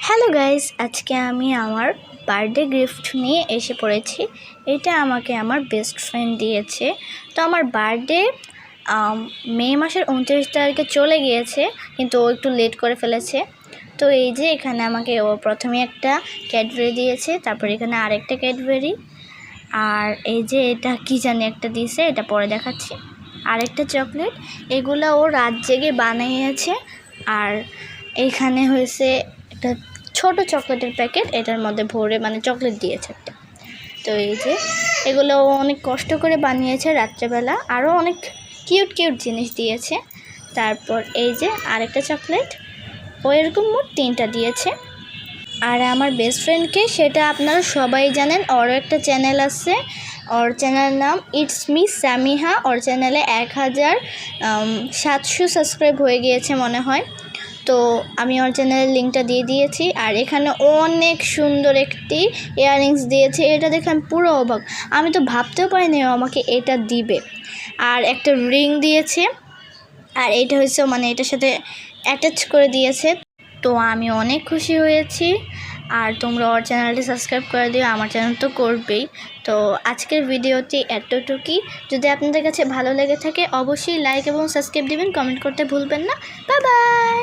Hello guys, আজকে আমি আমার বার্থডে গিফট নিয়ে এসে পড়েছি। এটা আমাকে আমার বেস্ট ফ্রেন্ড দিয়েছে। তো আমার বার্থডে মে মাসের 29 তারিখে চলে গিয়েছে, কিন্তু ও একটু লেট করে ফেলেছে। তো এই যে এখানে আমাকে ও প্রথমে একটা ক্যাডবেরি দিয়েছে, তারপর এখানে আরেকটা ক্যাডবেরি, আর এই যে এটা কি জানি একটা দিয়েছে, এটা পরে দেখাচ্ছি। আরেকটা চকলেট, এগুলো ও রাত জেগে বানিয়েছে। আর এইখানে হয়েছে একটা ছোট চকলেটের প্যাকেট, এটার মধ্যে ভরে চকলেট দিয়েছে একটা। তো এই যে এগুলো ও অনেক কষ্ট করে বানিয়েছে রাত্রেবেলা। আরও অনেক কিউট কিউট জিনিস দিয়েছে। তারপর এই যে আরেকটা চকলেট, ও এরকম মোট 3টা দিয়েছে। আর আমার বেস্ট ফ্রেন্ডকে সেটা আপনারা সবাই জানেন, ওরও একটা চ্যানেল আছে, ওর চ্যানেলের নাম ইটস মি সামিহা। ওর চ্যানেলে 1700 সাবস্ক্রাইব হয়ে গিয়েছে মনে হয়। তো আমি ওর চ্যানেলের লিঙ্কটা দিয়ে দিয়েছি। আর এখানে অনেক সুন্দর একটি ইয়াররিংস দিয়েছে, এটা দেখে আমি পুরো অবাক। আমি তো ভাবতেও পারিনি ও আমাকে এটা দিবে। আর একটা রিং দিয়েছে, আর এটা হচ্ছে এটার সাথে অ্যাটাচ করে দিয়েছে। তো আমি অনেক খুশি হয়েছি। আর তোমরা ওর চ্যানেলটি সাবস্ক্রাইব করে দিও, আমার চ্যানেল তো করবেই। তো আজকের ভিডিওটি এতটুকুই। যদি আপনাদের কাছে ভালো লেগে থাকে অবশ্যই লাইক এবং সাবস্ক্রাইব দিবেন, কমেন্ট করতে ভুলবেন না। Bye bye.